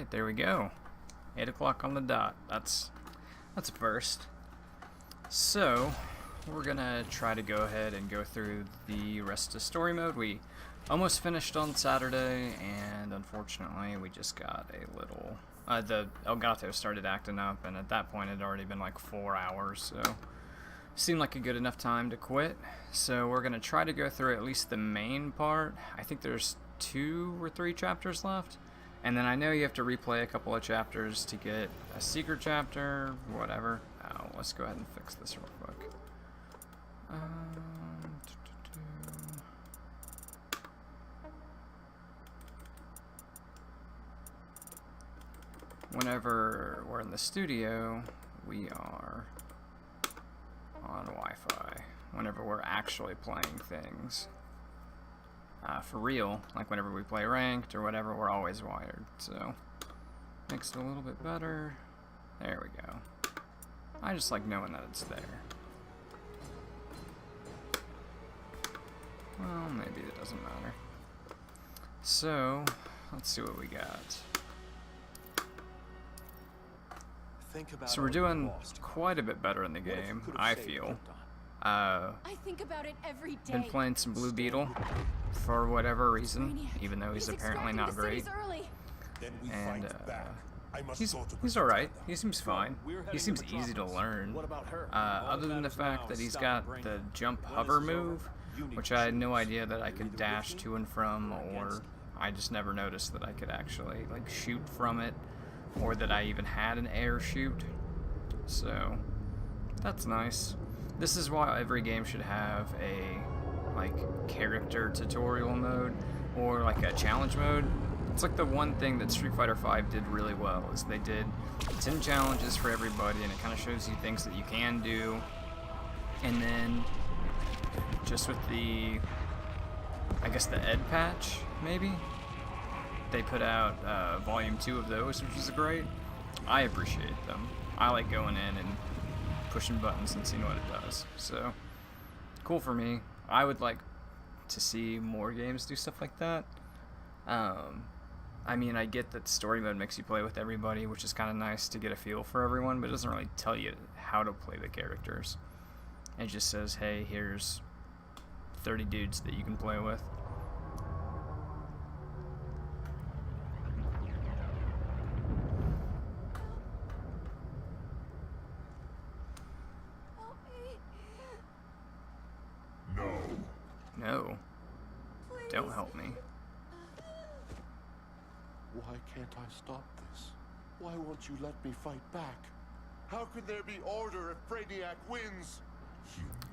Alright, there we go. 8 o'clock on the dot. That's a first. So, we're gonna try to go ahead and go through the rest of story mode. We almost finished on Saturday, and unfortunately we just got a little... the Elgato started acting up, and at that point it had already been like 4 hours, so... Seemed like a good enough time to quit. So we're gonna try to go through at least the main part. I think there's 2 or 3 chapters left. And then I know you have to replay a couple of chapters to get a secret chapter, whatever. Oh, let's go ahead and fix this real quick. Whenever we're in the studio, we are on Wi-Fi. Whenever we're actually playing things. For real, like whenever we play ranked or whatever, we're always wired. So, makes it a little bit better. There we go. I just like knowing that it's there. Well, maybe it doesn't matter. So, let's see what we got. So we're doing quite a bit better in the game, I feel. I think about it every day. Been playing some Blue Beetle for whatever reason, even though he's apparently not great. And he's alright. He seems fine. He seems easy to learn. Other than the fact that he's got the jump hover move, which I had no idea that I could dash to and from, or I just never noticed that I could actually like shoot from it, or that I even had an air shoot. So that's nice. This is why every game should have a like character tutorial mode or like a challenge mode. It's like the one thing that Street Fighter V did really well is they did 10 challenges for everybody, and it kind of shows you things that you can do. And then just with the, I guess the Ed patch maybe, they put out volume 2 of those, which is great. I appreciate them. I like going in and pushing buttons and seeing what it does. So, cool for me. I would like to see more games do stuff like that. I mean, I get that story mode makes you play with everybody, which is kind of nice to get a feel for everyone, but it doesn't really tell you how to play the characters. It just says, hey, here's 30 dudes that you can play with. No. Please. Don't help me. Why can't I stop this? Why won't you let me fight back? How could there be order if Brainiac wins?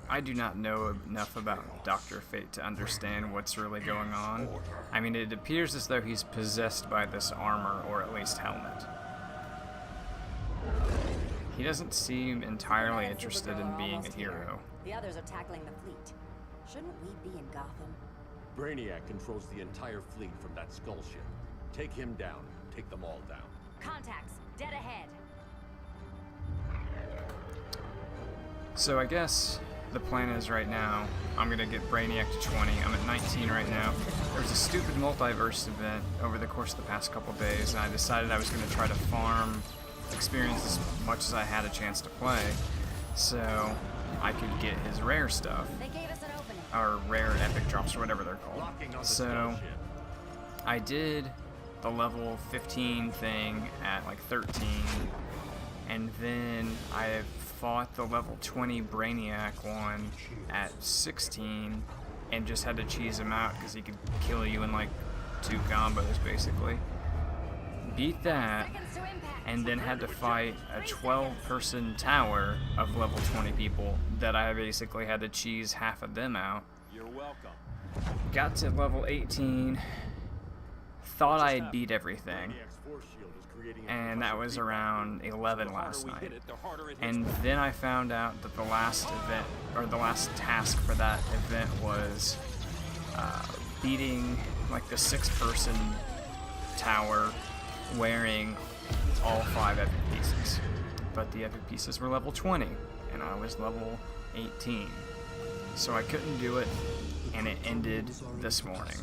I do not know enough about Dr. Fate to understand what's really going on. I mean, it appears as though he's possessed by this armor, or at least helmet. He doesn't seem entirely interested in being a hero. The others are tackling the fleet. Shouldn't we be in Gotham? Brainiac controls the entire fleet from that skull ship. Take him down. Take them all down. Contacts, dead ahead. So I guess the plan is right now, I'm going to get Brainiac to 20. I'm at 19 right now. There was a stupid multiverse event over the course of the past couple days, and I decided I was going to try to farm experience as much as I had a chance to play, so I could get his rare stuff. They gave us an opening. Or rare epic drops, or whatever they're called. So I did the level 15 thing at like 13, and then I fought the level 20 Brainiac one at 16, and just had to cheese him out because he could kill you in like 2 combos basically. Beat that, and then had to fight a 12-person tower of level 20 people that I basically had to cheese half of them out. You're welcome. Got to level 18, thought I had beat everything, and that was around 11 last night. And then I found out that the last event, or the last task for that event was beating like the 6-person tower wearing all 5 epic pieces. But the epic pieces were level 20, and I was level 18. So I couldn't do it, and it ended this morning.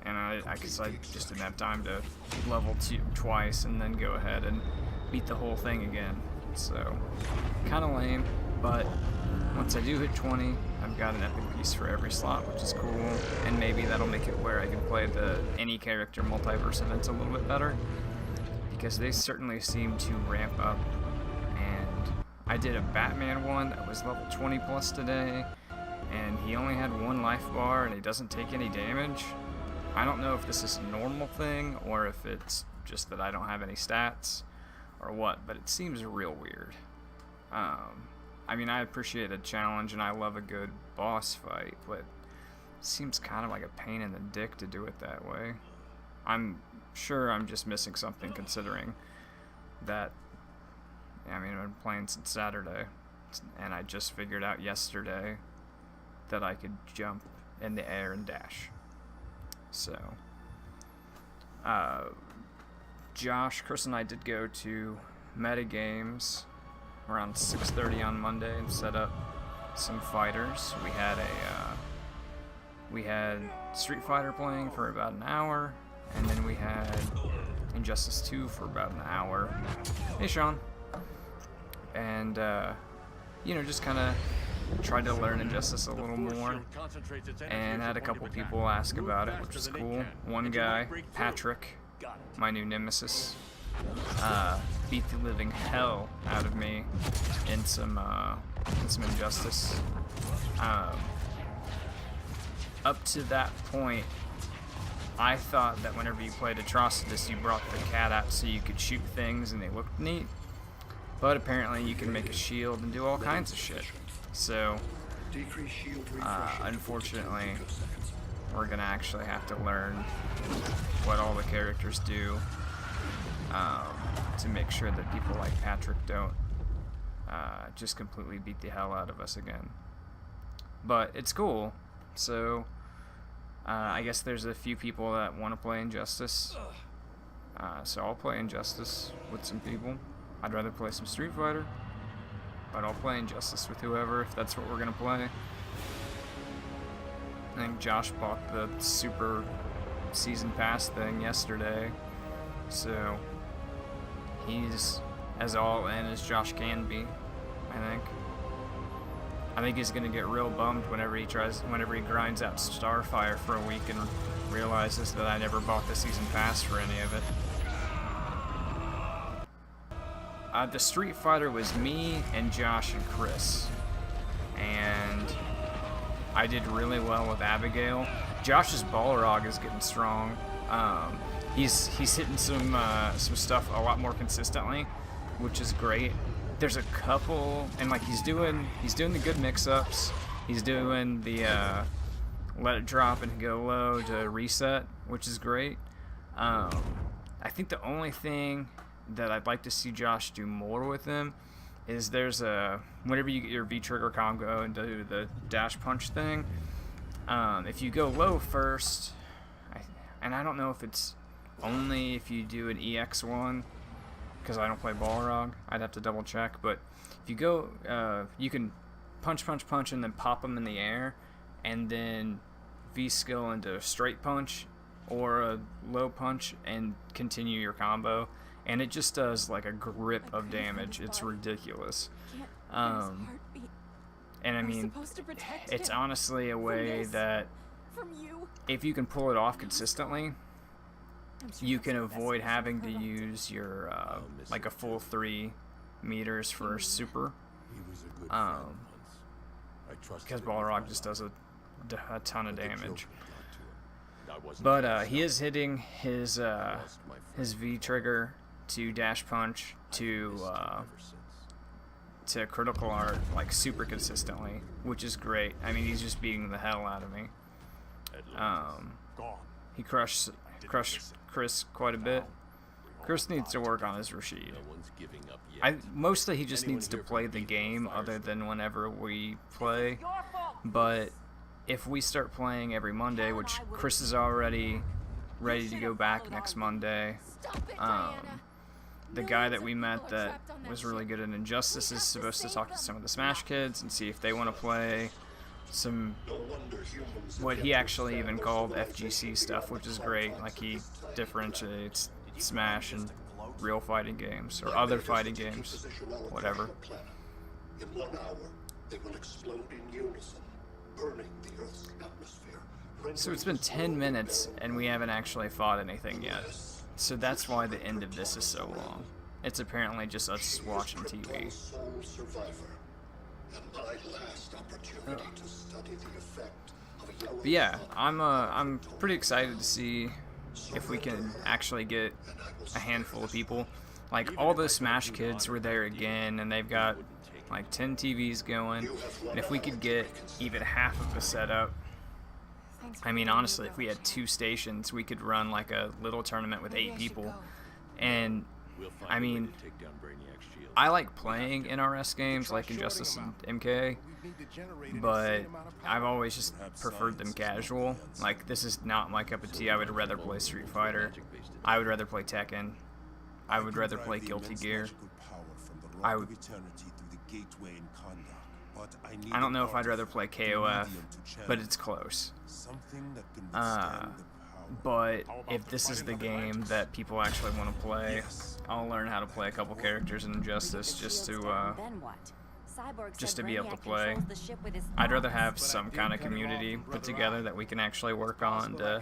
and I guess I just didn't have time to level twice and then go ahead and beat the whole thing again. So, kind of lame, but once I do hit 20, I've got an epic piece for every slot, which is cool, and maybe that'll make it where I can play the any character multiverse events a little bit better, because they certainly seem to ramp up. And I did a Batman one that was level 20 plus today, and he only had 1 life bar and he doesn't take any damage. I don't know if this is a normal thing or if it's just that I don't have any stats or what, but it seems real weird. I mean, I appreciate a challenge and I love a good boss fight, but it seems kind of like a pain in the dick to do it that way. I'm sure I'm just missing something, considering that, I mean, I've been playing since Saturday, and I just figured out yesterday that I could jump in the air and dash. So, Josh, Chris, and I did go to Metagames around 6:30 on Monday and set up some fighters. We had Street Fighter playing for about an hour, and then we had Injustice 2 for about an hour. Hey, Sean. And you know, just kind of tried to learn Injustice a little more, and had a couple people ask about it, which was cool. One guy, Patrick, my new nemesis, beat the living hell out of me in some Injustice. Up to that point, I thought that whenever you played Atrocitus, you brought the cat out so you could shoot things and they looked neat. But apparently you can make a shield and do all kinds of shit. So, unfortunately, we're gonna actually have to learn what all the characters do to make sure that people like Patrick don't just completely beat the hell out of us again. But it's cool. So, I guess there's a few people that want to play Injustice. So I'll play Injustice with some people. I'd rather play some Street Fighter, but I'll play Injustice with whoever if that's what we're gonna play. I think Josh bought the Super Season Pass thing yesterday, so he's as all in as Josh can be, I think. I think he's gonna get real bummed whenever he grinds out Starfire for a week and realizes that I never bought the Season Pass for any of it. The Street Fighter was me and Josh and Chris, and I did really well with Abigail. Josh's Balrog is getting strong. He's hitting some stuff a lot more consistently, which is great. There's a couple, and like he's doing the good mix-ups. He's doing the let it drop and go low to reset, which is great. I think the only thing that I'd like to see Josh do more with him is there's whenever you get your V-trigger combo and do the dash punch thing, if you go low first, and I don't know if it's only if you do an EX1, because I don't play Balrog, I'd have to double check, but if you go, you can punch, and then pop them in the air, and then V-skill into a straight punch, or a low punch, and continue your combo. And it just does like a grip of damage. It's ridiculous. And I mean, it's honestly a way that if you can pull it off consistently, you can avoid having to use your like a full 3 meters for a super. Because Balrog just does a ton of damage. But he is hitting his V trigger to dash punch to critical art like super consistently, which is great. I mean, he's just beating the hell out of me. He crushed Chris quite a bit. Chris needs to work on his Rashid. Mostly he just needs to play the game other than whenever we play. But if we start playing every Monday, which Chris is already ready to go back next Monday, the guy that we met that was really good at Injustice is supposed to talk to some of the Smash kids and see if they want to play some what he actually even called FGC stuff, which is great. Like, he differentiates Smash and real fighting games, or other fighting games, whatever. In 1 hour, they will explode in unison, burning the Earth's atmosphere. So it's been 10 minutes, and we haven't actually fought anything yet. So that's why the end of this is so long. It's apparently just us watching TV. But yeah, I'm pretty excited to see if we can actually get a handful of people. Like, all those Smash kids were there again, and they've got like 10 TVs going. And if we could get even half of the setup, I mean, honestly, if we had 2 stations, we could run like a little tournament with 8 people. And I mean, I like playing NRS games like Injustice and MK, but I've always just preferred them casual. Like, this is not my cup of tea. I would rather play Street Fighter. I would rather play Tekken. I would rather play Guilty Gear. I don't know if I'd rather play KOF, but it's close. But if this is the game that people actually want to play, I'll learn how to play a couple characters in Injustice just to be able to play. I'd rather have some kind of community put together that we can actually work on to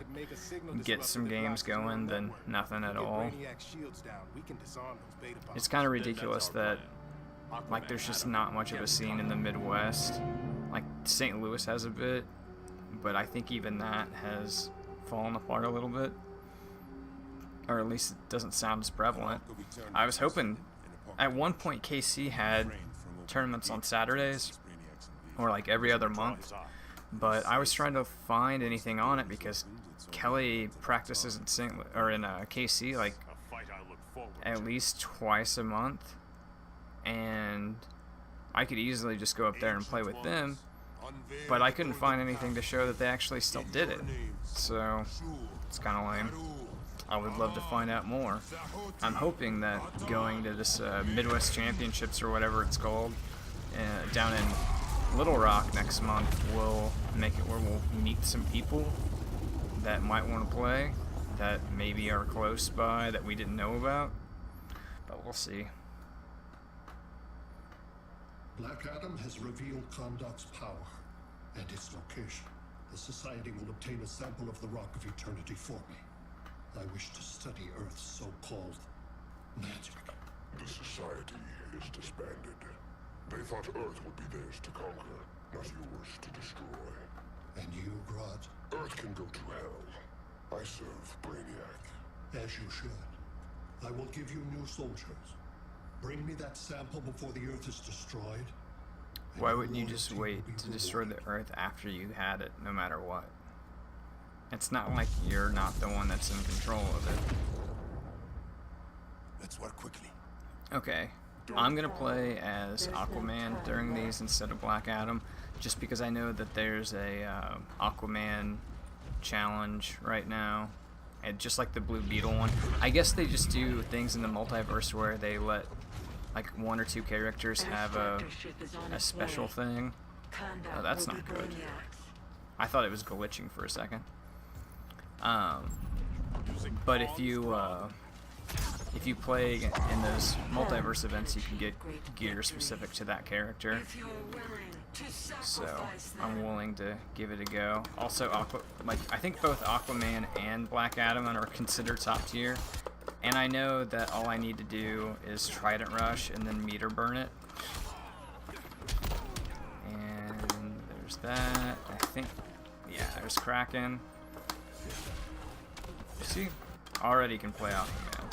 get some games going than nothing at all. It's kind of ridiculous that, like, there's just not much of a scene in the Midwest. Like, St. Louis has a bit, but I think even that has fallen apart a little bit, or at least it doesn't sound as prevalent. I was hoping at one point KC had tournaments on Saturdays, or like every other month, but I was trying to find anything on it because Kelly practices in KC like at least twice a month, and I could easily just go up there and play with them, but I couldn't find anything to show that they actually still did it. So it's kind of lame. I would love to find out more. I'm hoping that going to this Midwest Championships or whatever it's called down in Little Rock next month will make it where we'll meet some people that might want to play, that maybe are close by that we didn't know about, but we'll see. Black Adam has revealed Kondok's power and its location. The Society will obtain a sample of the Rock of Eternity for me. I wish to study Earth's so-called magic. The Society is disbanded. They thought Earth would be theirs to conquer, not yours to destroy. And you, Grodd? Earth can go to hell. I serve Brainiac. As you should. I will give you new soldiers. Bring me that sample before the Earth is destroyed. Why wouldn't you just wait to destroy the Earth after you had it, no matter what? It's not like you're not the one that's in control of it. Let's work quickly. Okay, I'm gonna play as Aquaman during these instead of Black Adam, just because I know that there's a Aquaman challenge right now, and just like the Blue Beetle one. I guess they just do things in the multiverse where they let like 1 or 2 characters have a special thing. Oh, that's not good. I thought it was glitching for a second. But if you play in those multiverse events, you can get gear specific to that character. So I'm willing to give it a go. Also, I think both Aquaman and Black Adam are considered top tier, and I know that all I need to do is Trident Rush and then meter burn it. And there's that. I think, yeah, there's Kraken. See, already can play Aquaman.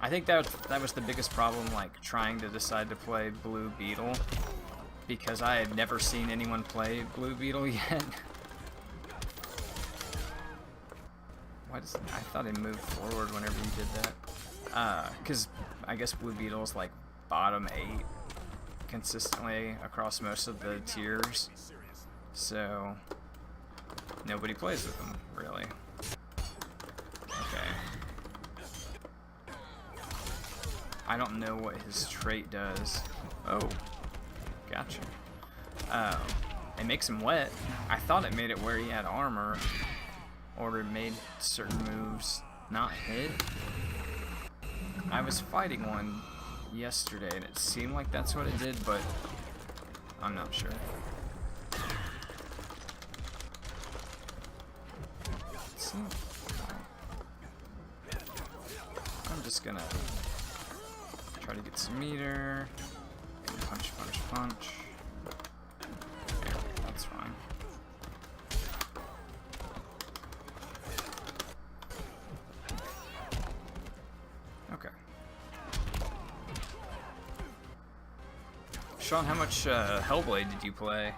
I think that was the biggest problem, like trying to decide to play Blue Beetle, because I had never seen anyone play Blue Beetle yet. I thought he moved forward whenever you did that. Because I guess Blue Beetle's like bottom 8 consistently across most of the tiers, so nobody plays with him, really. Okay. I don't know what his trait does. Oh, gotcha. it makes him wet. I thought it made it where he had armor, or it made certain moves not hit. I was fighting one yesterday and it seemed like that's what it did, but I'm not sure. I'm just gonna try to get some meter. And punch, punch, punch. That's fine. Okay. Sean, how much Hellblade did you play?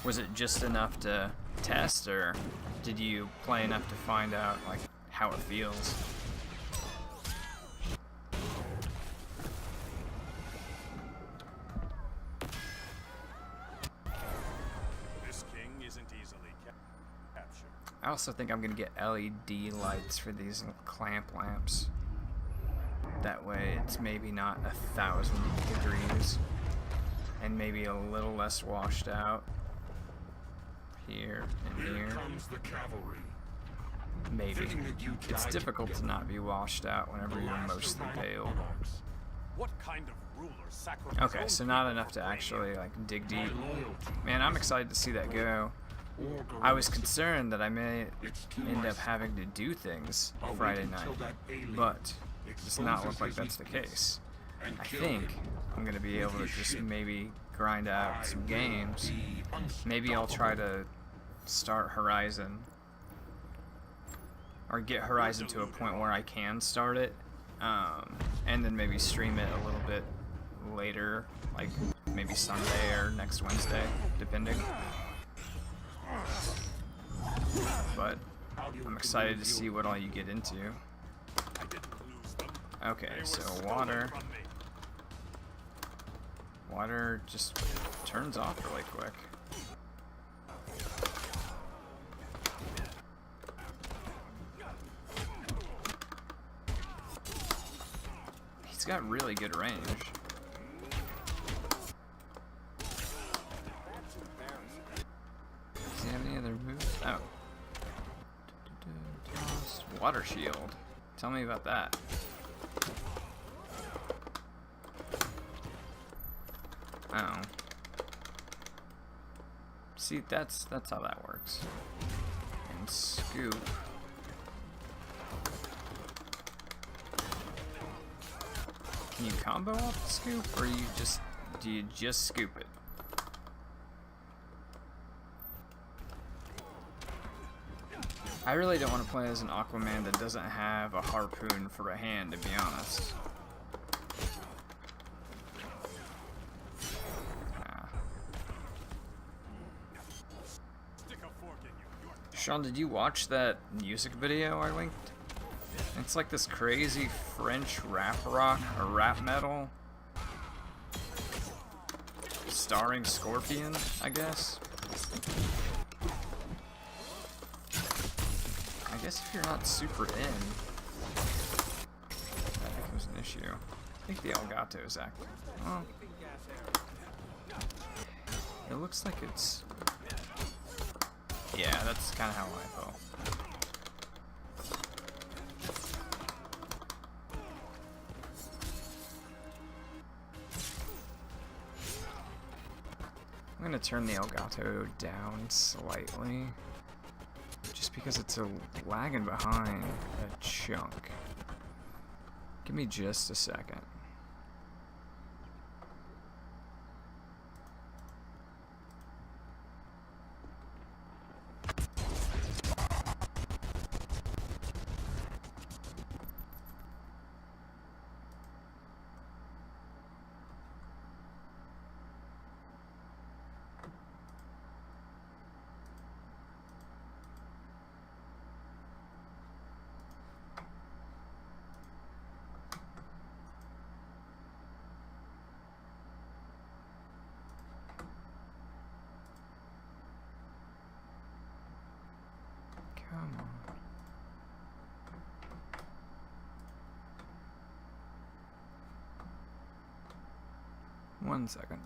Was it just enough to test, or did you play enough to find out like how it feels? This king isn't easily captured. I also think I'm gonna get LED lights for these little clamp lamps. That way it's maybe not 1,000 degrees and maybe a little less washed out. Here and here. Comes the cavalry. Maybe. It's difficult to not be washed out whenever you're mostly pale. What kind of ruler sacrifices? Okay, so not enough to actually like dig deep. Man, I'm excited to see that go. I was concerned that I may end up having to do things Friday night, but it does not look like that's the case. I think I'm gonna be able to just maybe grind out some games. Maybe I'll try to start Horizon, or get Horizon to a point where I can start it, and then maybe stream it a little bit later, like maybe Sunday or next Wednesday, depending. But I'm excited to see what all you get into. Okay, so water. Water just turns off really quick. He's got really good range. Does he have any other moves? Oh. Water shield. Tell me about that. Oh. See, that's how that works. And scoop. Can you combo off the scoop, or do you just scoop it? I really don't want to play as an Aquaman that doesn't have a harpoon for a hand, to be honest. Sean, did you watch that music video I linked? It's like this crazy French rap rock or rap metal starring Scorpion, I guess. I guess if you're not super in, that becomes an issue. I think the Elgato is active. Well, it looks like it's... Yeah, that's kind of how I felt. I'm gonna turn the Elgato down slightly, just because it's lagging behind a chunk. Give me just a second. Come on. 1 second.